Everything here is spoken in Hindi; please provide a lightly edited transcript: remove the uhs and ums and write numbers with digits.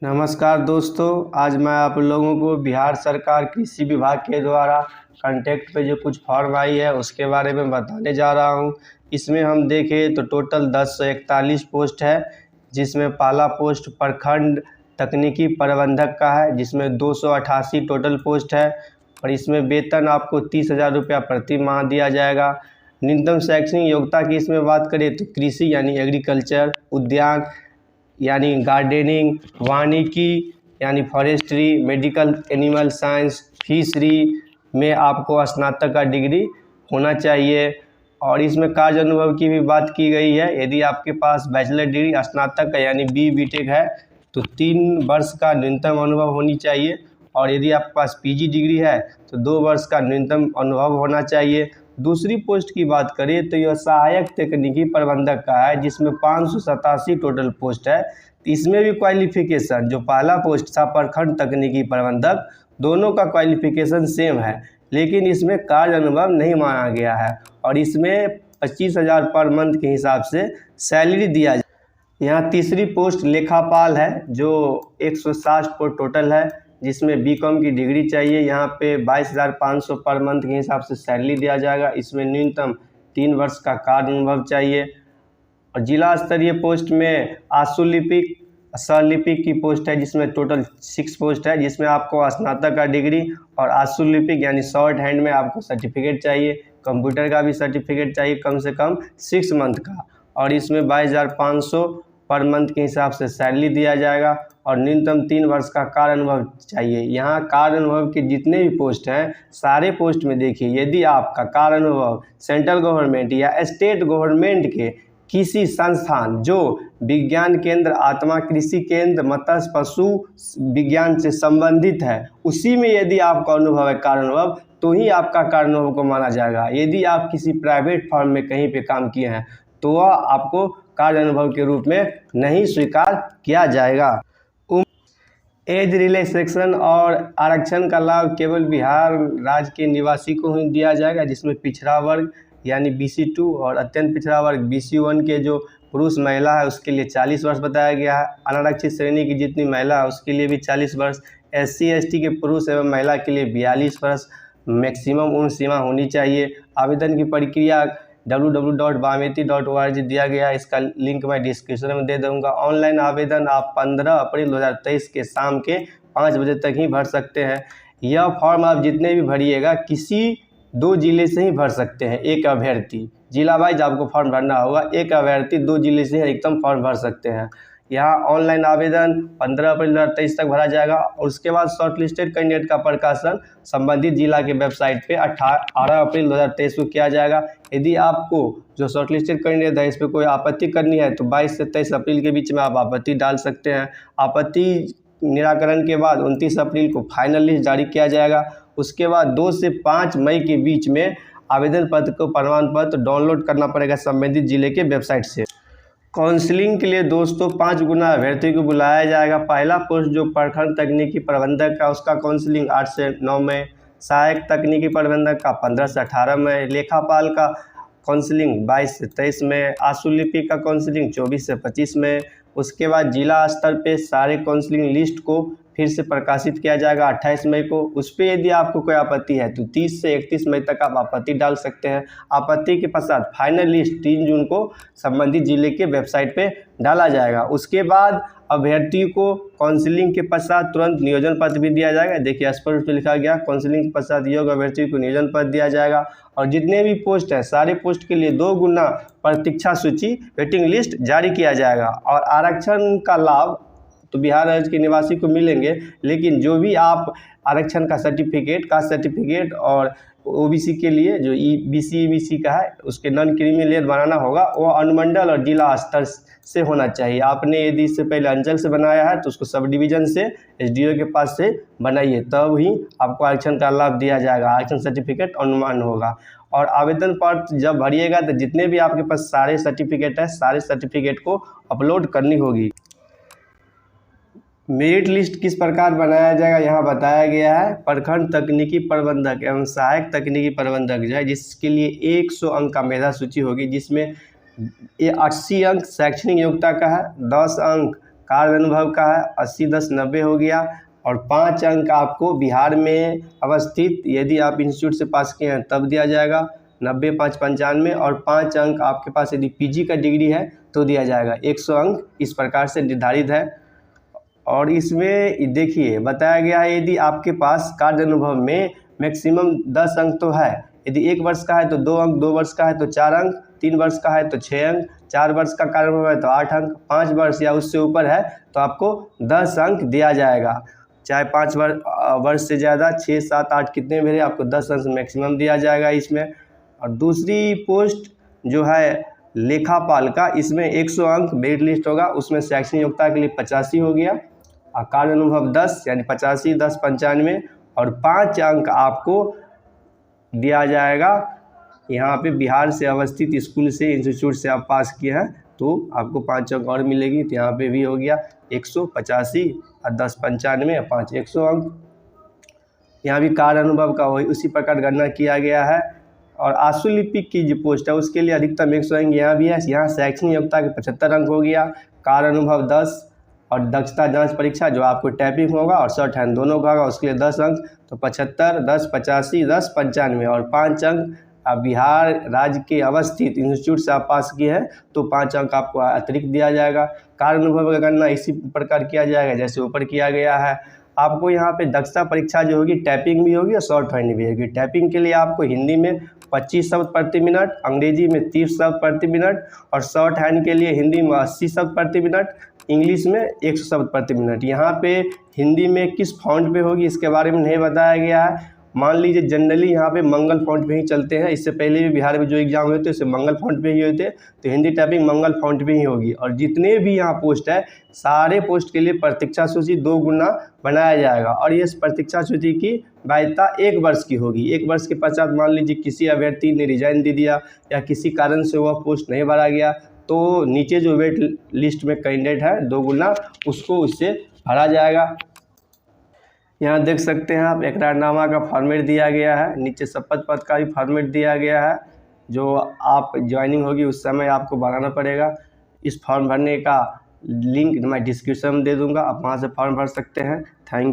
नमस्कार दोस्तों, आज मैं आप लोगों को बिहार सरकार कृषि विभाग के द्वारा कांटेक्ट पे जो कुछ फॉर्म आई है उसके बारे में बताने जा रहा हूं। इसमें हम देखें तो टोटल 1041 पोस्ट है, जिसमें पहला पोस्ट प्रखंड तकनीकी प्रबंधक का है, जिसमें 288 टोटल पोस्ट है और इसमें वेतन आपको 30,000 रुपया प्रति माह दिया जाएगा। न्यूनतम शैक्षणिक योग्यता की इसमें बात करें तो कृषि यानी एग्रीकल्चर, उद्यान यानी गार्डनिंग, वानिकी यानी forestry, medical animal science, fishery में आपको स्नातक का डिग्री होना चाहिए। और इसमें कार्य अनुभव की भी बात की गई है। यदि आपके पास बैचलर डिग्री स्नातक का यानी BTech है तो 3 वर्ष का न्यूनतम अनुभव होनी चाहिए, और यदि आपके पास PG डिग्री है तो 2 वर्ष का न्यूनतम अनुभव होना चाहिए। दूसरी पोस्ट की बात करें तो यह सहायक तकनीकी प्रबंधक का है, जिसमें 587 टोटल पोस्ट है। इसमें भी क्वालिफिकेशन, जो पहला पोस्ट था प्रखंड तकनीकी प्रबंधक, दोनों का क्वालिफिकेशन सेम है, लेकिन इसमें कार्य अनुभव नहीं माना गया है और इसमें 25,000 पर मंथ के हिसाब से सैलरी दिया जाए। यहाँ तीसरी पोस्ट लेखापाल है, जो 160 पोस्ट टोटल है, जिसमें BCom की डिग्री चाहिए। यहाँ पे 22,500 पर मंथ के हिसाब से सैलरी दिया जाएगा। इसमें न्यूनतम 3 वर्ष का कार्य अनुभव चाहिए। और जिला स्तरीय पोस्ट में आशुलिपिक, सहलिपिक की पोस्ट है, जिसमें टोटल 6 पोस्ट है, जिसमें आपको स्नातक का डिग्री और आशुलिपिक यानी शॉर्ट हैंड में आपको सर्टिफिकेट चाहिए। कंप्यूटर का भी सर्टिफिकेट चाहिए, कम से कम 6 मंथ का, और इसमें 22,500 पर मंथ के हिसाब से सैलरी दिया जाएगा और न्यूनतम 3 वर्ष का कार्य अनुभव चाहिए। यहाँ कार्य अनुभव के जितने भी पोस्ट हैं, सारे पोस्ट में देखिए, यदि आपका कार्य अनुभव सेंट्रल गवर्नमेंट या स्टेट गवर्नमेंट के किसी संस्थान, जो विज्ञान केंद्र, आत्मा कृषि केंद्र, मत्स्य पशु विज्ञान से संबंधित है, उसी में यदि आपका अनुभव है कार्य अनुभव, तो ही आपका कार्य अनुभव को माना जाएगा। यदि आप किसी प्राइवेट फर्म में कहीं पे काम किए हैं तो वह आपको कार्य अनुभव के रूप में नहीं स्वीकार किया जाएगा। एज रिलैक्सेशन और आरक्षण का लाभ केवल बिहार राज्य के निवासी को ही दिया जाएगा, जिसमें पिछड़ा वर्ग यानी BC2 और अत्यंत पिछड़ा वर्ग BC1 के जो पुरुष महिला है उसके लिए 40 वर्ष बताया गया है। अनारक्षित श्रेणी की जितनी महिला है उसके लिए भी 40 वर्ष, SC ST के पुरुष एवं महिला के लिए 42 वर्ष मैक्सिमम उम्र सीमा होनी चाहिए। आवेदन की प्रक्रिया www.bameti.org दिया गया है, इसका लिंक मैं डिस्क्रिप्शन में दे दूंगा। ऑनलाइन आवेदन आप 15 अप्रैल 2023 के शाम के 5 बजे तक ही भर सकते हैं। यह फॉर्म आप जितने भी भरिएगा किसी 2 जिले से ही भर सकते हैं। एक अभ्यर्थी, जिला वाइज आपको फॉर्म भरना होगा, एक अभ्यर्थी 2 जिले से अधिकतम फॉर्म भर सकते हैं। यहाँ ऑनलाइन आवेदन 15 अप्रैल 2023 तक भरा जाएगा और उसके बाद शॉर्ट लिस्टेड कैंडिडेट का प्रकाशन संबंधित जिला के वेबसाइट पे 18 अप्रैल 2023 को किया जाएगा। यदि आपको जो शॉर्ट लिस्टेड कैंडिडेट है इस पर कोई आपत्ति करनी है तो 22 से 23 अप्रैल के बीच में आप आपत्ति डाल सकते हैं। आपत्ति निराकरण के बाद 29 अप्रैल को फाइनल लिस्ट जारी किया जाएगा। उसके बाद 2 से 5 मई के बीच में आवेदन पत्र को प्रमाण पत्र डाउनलोड करना पड़ेगा संबंधित जिले के वेबसाइट से। काउंसलिंग के लिए दोस्तों 5 गुना अभ्यर्थी को बुलाया जाएगा। पहला पोस्ट जो प्रखंड तकनीकी प्रबंधक का, उसका काउंसलिंग 8 से 9 मई, सहायक तकनीकी प्रबंधक का 15 से 18 मई, लेखापाल का काउंसलिंग 22 से 23 मई, आशुलिपिक का काउंसलिंग 24 से 25 मई। उसके बाद जिला स्तर पे सारे काउंसलिंग लिस्ट को फिर से प्रकाशित किया जाएगा 28 मई को। उस पर यदि आपको कोई आपत्ति है तो 30 से 31 मई तक आप आपत्ति डाल सकते हैं। आपत्ति के पश्चात फाइनल लिस्ट 3 जून को संबंधित जिले के वेबसाइट पे डाला जाएगा। उसके बाद अभ्यर्थी को काउंसलिंग के पश्चात तुरंत नियोजन पत्र भी दिया जाएगा। देखिए स्पष्ट पे लिखा गया, काउंसलिंग के पश्चात योग्य अभ्यर्थी को नियोजन पत्र दिया जाएगा। और जितने भी पोस्ट है सारे पोस्ट के लिए 2 गुना प्रतीक्षा सूची, वेटिंग लिस्ट जारी किया जाएगा। और आरक्षण का लाभ तो बिहार राज्य के निवासी को मिलेंगे, लेकिन जो भी आप आरक्षण का सर्टिफिकेट, कास्ट सर्टिफिकेट और OBC के लिए जो BC EBC का है उसके नॉन क्रीमी लेयर बनाना होगा, वो अनुमंडल और जिला स्तर से होना चाहिए। आपने यदि इससे पहले अंचल से बनाया है तो उसको सब डिवीज़न से SDO के पास से बनाइए, तब ही आपको आरक्षण का लाभ दिया जाएगा। आरक्षण सर्टिफिकेट अनुमान होगा। और आवेदन पत्र जब भरिएगा तो जितने भी आपके पास सारे सर्टिफिकेट है, सारे सर्टिफिकेट को अपलोड करनी होगी। मेरिट लिस्ट किस प्रकार बनाया जाएगा यहाँ बताया गया है। प्रखंड तकनीकी प्रबंधक एवं सहायक तकनीकी प्रबंधक जो है, जिसके लिए 100 अंक का मेधा सूची होगी, जिसमें ये 80 अंक शैक्षणिक योग्यता का है, 10 अंक कार्य अनुभव का है 80-10-90 हो गया। और 5 अंक आपको बिहार में अवस्थित यदि आप इंस्टीट्यूट से पास किए हैं तब दिया जाएगा 90, 5 95। और 5 अंक आपके पास यदि पीजी का डिग्री है तो दिया जाएगा 100 अंक। इस प्रकार से निर्धारित है। और इसमें देखिए बताया गया है यदि आपके पास कार्य अनुभव में मैक्सिमम 10 अंक तो है, यदि 1 वर्ष का है तो 2 अंक, 2 वर्ष का है तो 4 अंक, 3 वर्ष का है तो 6 अंक, 4 वर्ष का कार्य अनुभव है तो 8 अंक, 5 वर्ष या उससे ऊपर है तो आपको 10 अंक दिया जाएगा। चाहे 5 वर्ष से ज़्यादा 6, 7, 8 कितने भी रहे आपको 10 अंक मैक्सिमम दिया जाएगा इसमें। और दूसरी पोस्ट जो है लेखापाल का, इसमें 100 अंक मेरिट लिस्ट होगा, उसमें शैक्षणिक योग्यता के लिए 85 हो गया, कार्य अनुभव 10 यानी 85, 10 95। और 5 अंक आपको दिया जाएगा यहाँ पे बिहार से अवस्थित स्कूल से इंस्टीट्यूट से आप पास किए हैं तो आपको 5 अंक और मिलेगी। तो यहाँ पे भी हो गया 185 और 10 95 और 5 100 अंक। यहाँ भी कार्य अनुभव का वही उसी प्रकार गणना किया गया है। और आशुलिपिक की जो पोस्ट है उसके लिए अधिकतम 100 अंक यहाँ भी है। यहाँ शैक्षणिक योग्यता के 75 अंक हो गया, कार्य अनुभव 10 और दक्षता जांच परीक्षा जो आपको टाइपिंग होगा और शॉर्ट हैंड दोनों का होगा उसके लिए 10 अंक। तो 75, 10 85, 10 95 और 5 अंक बिहार राज्य के अवस्थित इंस्टीट्यूट से आप पास किए हैं तो 5 अंक आपको अतिरिक्त दिया जाएगा। कार्य अनुभव का गणना इसी प्रकार किया जाएगा जैसे ऊपर किया गया है। आपको यहाँ पे दक्षता परीक्षा जो होगी टाइपिंग भी होगी और शॉर्ट हैंड भी होगी। टाइपिंग के लिए आपको हिंदी में 25 शब्द प्रति मिनट, अंग्रेजी में 30 शब्द प्रति मिनट और शॉर्ट हैंड के लिए हिंदी में 80 शब्द प्रति मिनट, इंग्लिश में 100 शब्द प्रति मिनट। यहाँ पे हिंदी में किस फॉन्ट पे होगी इसके बारे में नहीं बताया गया है। मान लीजिए जनरली यहाँ पे मंगल फॉन्ट पे ही चलते हैं, इससे पहले भी बिहार में जो एग्जाम हुए थे उससे मंगल फॉन्ट पे ही हुए थे, तो हिंदी टाइपिंग मंगल फॉन्ट पे ही होगी। और जितने भी यहाँ पोस्ट है सारे पोस्ट के लिए प्रतीक्षा सूची 2 गुना बनाया जाएगा। और ये प्रतीक्षा सूची की वैधता 1 वर्ष की होगी। 1 वर्ष के पश्चात मान लीजिए किसी अभ्यर्थी ने रिजाइन दे दिया या किसी कारण से वह पोस्ट नहीं भरा गया तो नीचे जो वेट लिस्ट में कैंडिडेट है 2 गुना उसको उससे भरा जाएगा। यहाँ देख सकते हैं आप एकरारनामा का फॉर्मेट दिया गया है, नीचे शपथ पत्र का भी फॉर्मेट दिया गया है जो आप ज्वाइनिंग होगी उस समय आपको भराना पड़ेगा। इस फॉर्म भरने का लिंक मैं डिस्क्रिप्शन में दे दूँगा, आप वहाँ से फॉर्म भर सकते हैं। थैंक